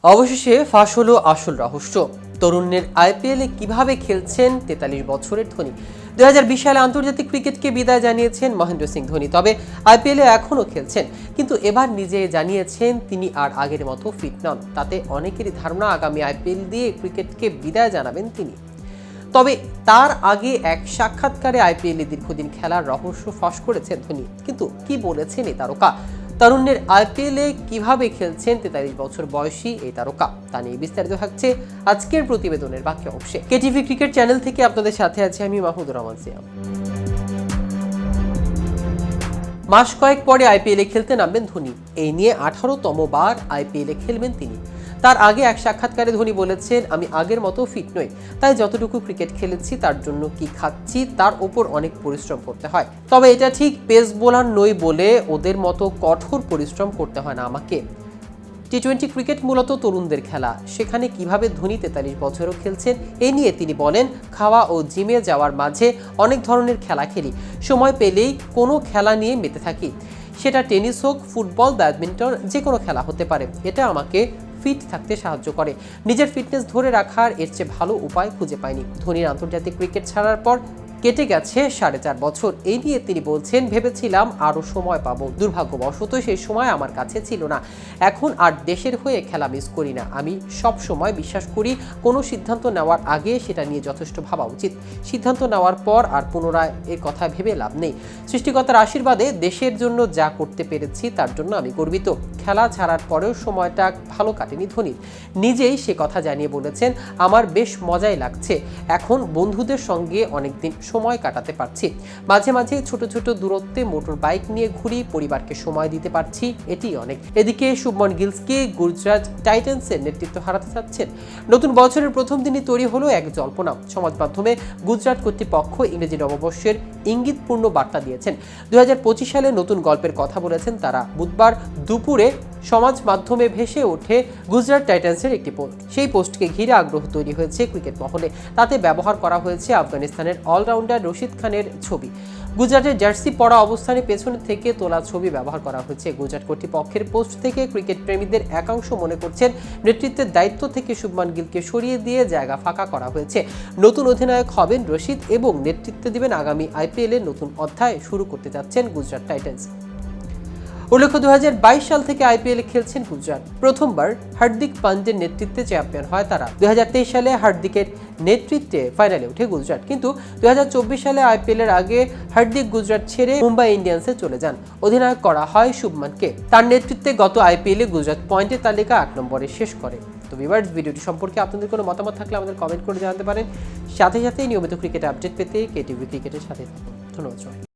অবশেষে ফাঁস হলো আসল রহস্য। তরুণের আইপিএলে কিভাবে খেলছেন ৪৩ বছরের ধোনি। ২০২০ সালে আন্তর্জাতিক ক্রিকেটকে বিদায় জানিয়েছেন মহেন্দ্র সিং ধোনি। তবে আইপিএলে এখনও খেলছেন, কিন্তু এবার নিজে জানিয়েছেন তিনি আর আগের মতো ফিট নন। তাতে অনেকেরই ধারণা আগামী আইপিএল দিয়ে ক্রিকেটকে বিদায় জানাবেন তিনি। তবে তার আগে এক সাক্ষাৎকারে আইপিএলে দীর্ঘদিন খেলার রহস্য ফাঁস করেছেন ধোনি। কিন্তু কি বলেছেন এই তারকা? তরুণের আইপিএলে কিভাবে খেলছেন ৪৩ বছর বয়সী এই তারকা, তা নিয়ে বিস্তারিত থাকছে আজকের প্রতিবেদনের বাকি অংশে। কেটিভি ক্রিকেট চ্যানেল থেকে আপনাদের সাথে আছি আমি মাহমুদুর রহমান সিয়াম। মাস কয়েক পরে আইপিএলে খেলতে নামবেন ধোনি। এই নিয়ে 18তম বার আইপিএলে খেলবেন তিনি। তার আগে এক সাক্ষাৎকারে ধোনি বলেছেন, আমি আগের মতো ফিট নই, তাই যতটুকু ক্রিকেট খেলেছি তার জন্য কি খাচ্ছি তার উপর অনেক পরিশ্রম করতে হয়। তবে এটা ঠিক পেস বোলার নই বলে ওদের মতো কঠোর পরিশ্রম করতে হয় না আমাকে। টি-20 ক্রিকেট মূলত তরুণদের খেলা, সেখানে কিভাবে ধোনি ৪৩ বছরও খেলছেন এ নিয়ে তিনি বলেন, খাওয়া ও জিমে যাওয়ার মাঝে অনেক ধরনের খেলা খেলি, সময় পেলেই কোনো খেলা নিয়ে মেতে থাকি। সেটা টেনিস হোক, ফুটবল, ব্যাডমিন্টন, যে কোনো খেলা হতে পারে। এটা আমাকে ফিট থাকতে সাহায্য করে। নিজের ফিটনেস ধরে রাখার এর চেয়ে ভালো উপায় খুঁজে পাইনি। ধোনির আন্তর্জাতিক ক্রিকেট ছাড়ার পর কেটে গেছে 4.5 বছর। এই নিয়ে তিনি বলছেন, ভেবেছিলাম আরও সময় পাবো, দুর্ভাগ্যবশত সেই সময় আমার কাছে ছিল না। এখন আর দেশের হয়ে খেলা মিস করি না। আমি সব সময় বিশ্বাস করি কোনো সিদ্ধান্ত নেওয়ার আগে সেটা নিয়ে যথেষ্ট ভাবা উচিত। সিদ্ধান্ত নেওয়ার পর আর পুনরায় এর কথা ভেবে লাভ নেই। সৃষ্টিকর্তার আশীর্বাদে দেশের জন্য যা করতে পেরেছি তার জন্য আমি গর্বিত। খেলা ছাড়ার পরেও সময়টা ভালো কাটেনি ধোনির। নিজেই সে কথা জানিয়ে বলেছেন, আমার বেশ মজাই লাগছে। এখন বন্ধুদের সঙ্গে অনেকদিন সময় কাটাতে পারছি। মাঝে মাঝে ছোট ছোট দূরত্বে মোটর বাইক নিয়ে ঘুরি, পরিবারকে সময় দিতে পারছি, এটি অনেক। এদিকে শুভমন গিলকে গুজরাট টাইটান্সের নেতৃত্ব হারাতে চাচ্ছেন। নতুন বছরের প্রথম দিনই তৈরি হলো এক জল্পনা। সমাজ মাধ্যমে গুজরাট কর্তৃপক্ষ ইংরেজি নববর্ষের ইঙ্গিতপূর্ণ বার্তা দিয়েছেন। ২০২৫ সালে নতুন গল্পের কথা বলেছেন তারা। বুধবার দুপুরে সমাজ মাধ্যমে ভেসে ওঠে গুজরাট টাইটান্সের একটি পোস্ট। সেই পোস্টকে ঘিরে আগ্রহ তৈরি হয়েছে ক্রিকেট মহলে। তাতে ব্যবহার করা হয়েছে আফগানিস্তানের অলরাউন্ডার রশিদ খানের ছবি। গুজরাটের জার্সি পরা অবস্থানে পেছনে থেকে তোলা ছবি ব্যবহার করা হয়েছে। গুজরাট কর্তৃপক্ষের পোস্ট থেকে ক্রিকেট প্রেমীদের একাংশ মনে করছেন, নেতৃত্বের দায়িত্ব থেকে শুভমান গিলকে সরিয়ে দিয়ে জায়গা ফাঁকা করা হয়েছে। নতুন অধিনায়ক হবেন রশিদ এবং নেতৃত্ব দিবেন আগামী আইপিএলের নতুন অধ্যায় শুরু করতে যাচ্ছেন গুজরাট টাইটান্স। উল্লেখ্য, ২০২২ সাল থেকে আইপিএলে খেলছেন গুজরাট। প্রথমবার হার্দিক পান্ডের নেতৃত্বে চ্যাম্পিয়ন হয় তারা। ২০২৩ সালে হার্দিকের নেতৃত্বে ফাইনালে ওঠে গুজরাট। কিন্তু ২০২৪ সালে আইপিএলের আগে হার্দিক গুজরাট ছেড়ে মুম্বাই ইন্ডিয়ান্সে চলে যান। অধিনায়ক করা হয় শুভমানকে। তার নেতৃত্বে গত আইপিএলে গুজরাট পয়েন্টের তালিকা ৮ নম্বরে শেষ করে। তো ভিউয়ার্স, ভিডিওটি সম্পর্কে আপনাদের কোনো মতামত থাকলে আমাদের কমেন্ট করে জানাতে পারেন। সাথে সাথে নিয়মিত ক্রিকেট আপডেট পেতে কেটিভি ক্রিকেটের সাথে থাকুন। ধন্যবাদ।